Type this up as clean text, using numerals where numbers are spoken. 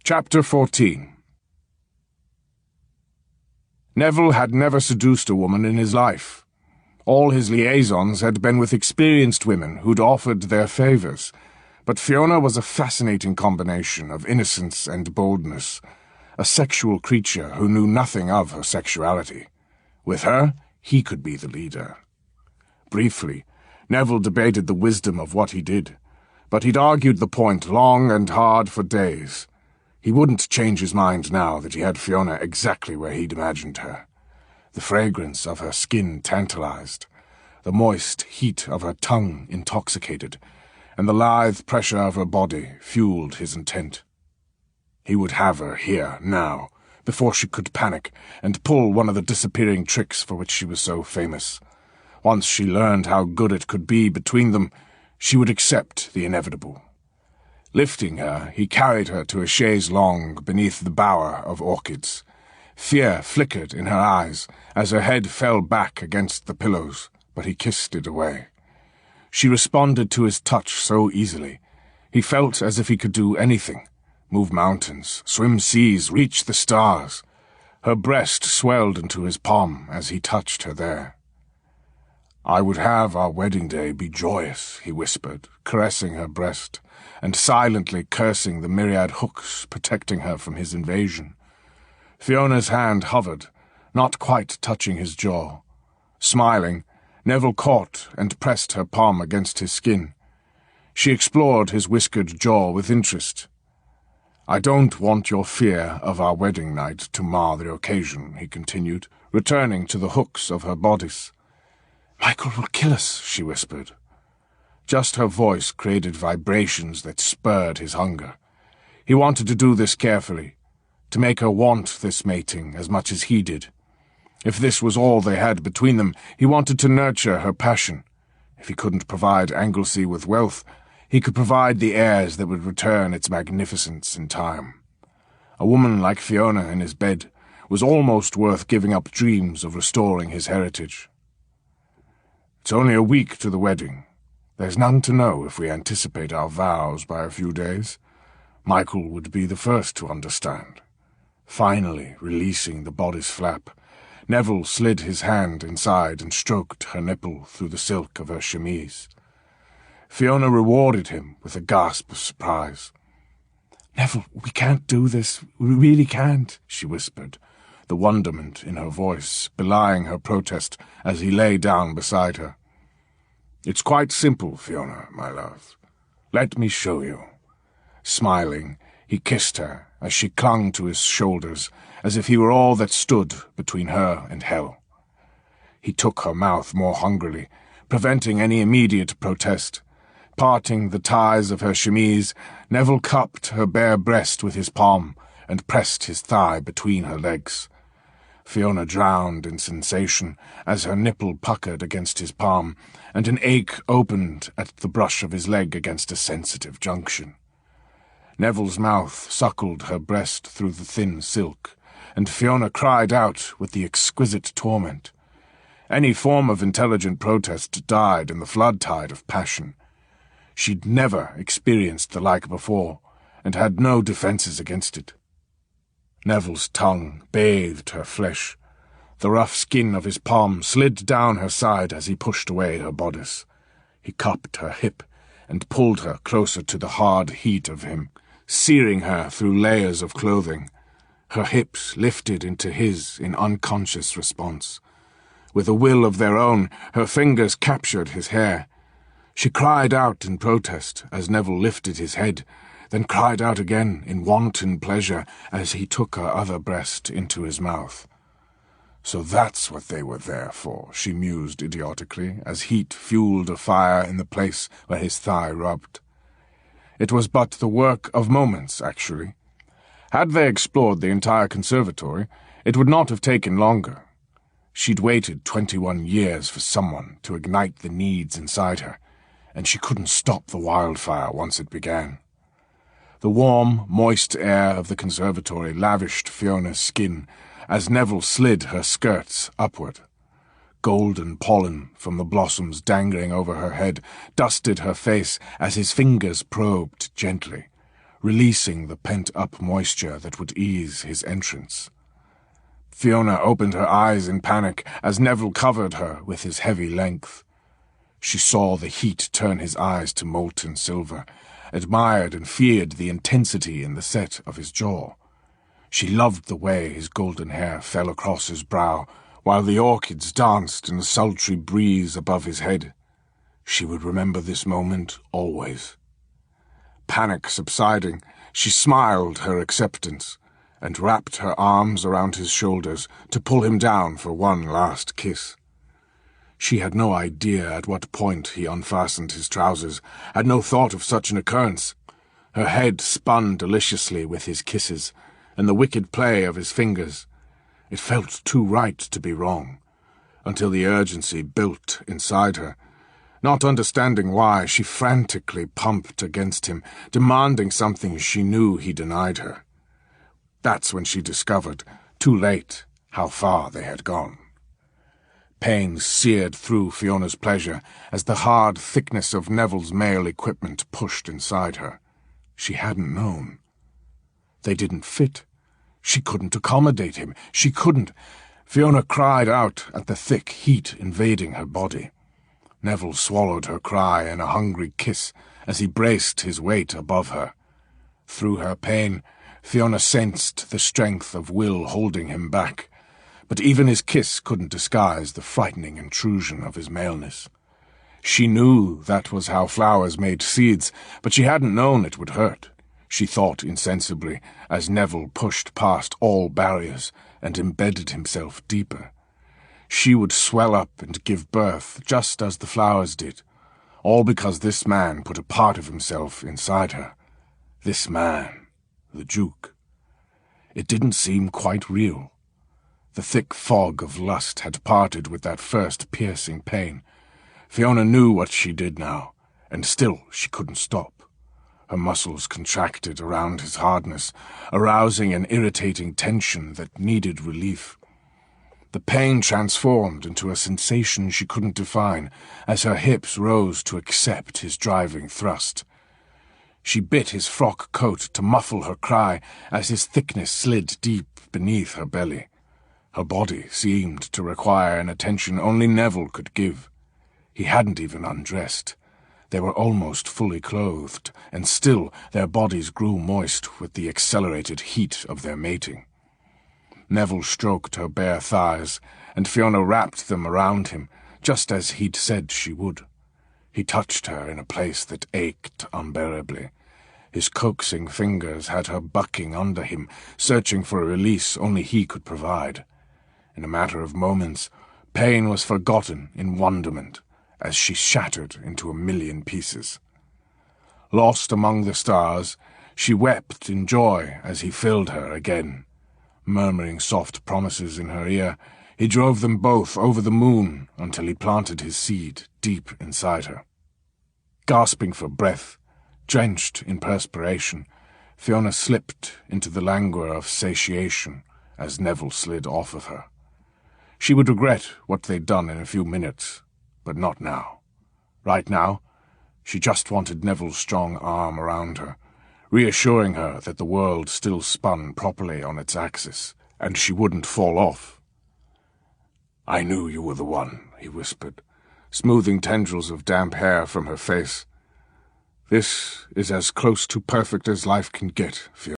Chapter 14. Neville had never seduced a woman in his life. All his liaisons had been with experienced women who'd offered their favors, but Fiona was a fascinating combination of innocence and boldness, a sexual creature who knew nothing of her sexuality. With her, he could be the leader. Briefly, Neville debated the wisdom of what he did, but he'd argued the point long and hard for days. He wouldn't change his mind now that he had Fiona exactly where he'd imagined her. The fragrance of her skin tantalized, the moist heat of her tongue intoxicated, and the lithe pressure of her body fueled his intent. He would have her here, now, before she could panic and pull one of the disappearing tricks for which she was so famous. Once she learned how good it could be between them, she would accept the inevitable. Lifting her, he carried her to a chaise longue beneath the bower of orchids. Fear flickered in her eyes as her head fell back against the pillows, but he kissed it away. She responded to his touch so easily. He felt as if he could do anything, move mountains, swim seas, reach the stars. Her breast swelled into his palm as he touched her there. "I would have our wedding day be joyous," he whispered, caressing her breast, and silently cursing the myriad hooks protecting her from his invasion. Fiona's hand hovered, not quite touching his jaw. Smiling, Neville caught and pressed her palm against his skin. She explored his whiskered jaw with interest. "I don't want your fear of our wedding night to mar the occasion," he continued, returning to the hooks of her bodice. "Michael will kill us," she whispered. Just her voice created vibrations that spurred his hunger. He wanted to do this carefully, to make her want this mating as much as he did. If this was all they had between them, he wanted to nurture her passion. If he couldn't provide Anglesey with wealth, he could provide the heirs that would return its magnificence in time. A woman like Fiona in his bed was almost worth giving up dreams of restoring his heritage. "It's only a week to the wedding. There's none to know if we anticipate our vows by a few days. Michael would be the first to understand." Finally releasing the bodice flap, Neville slid his hand inside and stroked her nipple through the silk of her chemise. Fiona rewarded him with a gasp of surprise. "Neville, we can't do this. We really can't," she whispered, the wonderment in her voice belying her protest as he lay down beside her. "It's quite simple, Fiona, my love. Let me show you." Smiling, he kissed her as she clung to his shoulders, as if he were all that stood between her and hell. He took her mouth more hungrily, preventing any immediate protest. Parting the ties of her chemise, Neville cupped her bare breast with his palm and pressed his thigh between her legs. Fiona drowned in sensation as her nipple puckered against his palm, and an ache opened at the brush of his leg against a sensitive junction. Neville's mouth suckled her breast through the thin silk, and Fiona cried out with the exquisite torment. Any form of intelligent protest died in the flood tide of passion. She'd never experienced the like before, and had no defenses against it. Neville's tongue bathed her flesh. The rough skin of his palm slid down her side as he pushed away her bodice. He cupped her hip and pulled her closer to the hard heat of him, searing her through layers of clothing. Her hips lifted into his in unconscious response. With a will of their own, her fingers captured his hair. She cried out in protest as Neville lifted his head, then cried out again in wanton pleasure as he took her other breast into his mouth. "So that's what they were there for," she mused idiotically, as heat fueled a fire in the place where his thigh rubbed. It was but the work of moments, actually. Had they explored the entire conservatory, it would not have taken longer. She'd waited 21 years for someone to ignite the needs inside her, and she couldn't stop the wildfire once it began. The warm, moist air of the conservatory lavished Fiona's skin as Neville slid her skirts upward. Golden pollen from the blossoms dangling over her head dusted her face as his fingers probed gently. releasing the pent-up moisture that would ease his entrance. Fiona opened her eyes in panic as Neville covered her with his heavy length. She saw the heat turn his eyes to molten silver, admired and feared the intensity in the set of his jaw. She loved the way his golden hair fell across his brow, while the orchids danced in a sultry breeze above his head. She would remember this moment always. Panic subsiding, she smiled her acceptance, and wrapped her arms around his shoulders to pull him down for one last kiss. She had no idea at what point he unfastened his trousers, had no thought of such an occurrence. Her head spun deliciously with his kisses, and the wicked play of his fingers. It felt too right to be wrong, until the urgency built inside her. Not understanding why, she frantically pumped against him, demanding something she knew he denied her. That's when she discovered, too late, how far they had gone. Pain seared through Fiona's pleasure as the hard thickness of Neville's male equipment pushed inside her. She hadn't known. They didn't fit. She couldn't accommodate him. She couldn't. Fiona cried out at the thick heat invading her body. Neville swallowed her cry in a hungry kiss as he braced his weight above her. Through her pain, Fiona sensed the strength of will holding him back, but even his kiss couldn't disguise the frightening intrusion of his maleness. She knew that was how flowers made seeds, but she hadn't known it would hurt. She thought insensibly as Neville pushed past all barriers and embedded himself deeper. She would swell up and give birth just as the flowers did, all because this man put a part of himself inside her. This man, the Duke. It didn't seem quite real. The thick fog of lust had parted with that first piercing pain. Fiona knew what she did now, and still she couldn't stop. Her muscles contracted around his hardness, arousing an irritating tension that needed relief. The pain transformed into a sensation she couldn't define as her hips rose to accept his driving thrust. She bit his frock coat to muffle her cry as his thickness slid deep beneath her belly. Her body seemed to require an attention only Neville could give. He hadn't even undressed. They were almost fully clothed, and still their bodies grew moist with the accelerated heat of their mating. Neville stroked her bare thighs, and Fiona wrapped them around him, just as he'd said she would. He touched her in a place that ached unbearably. His coaxing fingers had her bucking under him, searching for a release only he could provide. In a matter of moments, pain was forgotten in wonderment, as she shattered into a million pieces. Lost among the stars, she wept in joy as he filled her again. Murmuring soft promises in her ear, he drove them both over the moon until he planted his seed deep inside her. Gasping for breath, drenched in perspiration, Fiona slipped into the languor of satiation as Neville slid off of her. She would regret what they'd done in a few minutes, but not now. Right now, she just wanted Neville's strong arm around her, reassuring her that the world still spun properly on its axis, and she wouldn't fall off. "I knew you were the one," he whispered, smoothing tendrils of damp hair from her face. "This is as close to perfect as life can get, Fiona."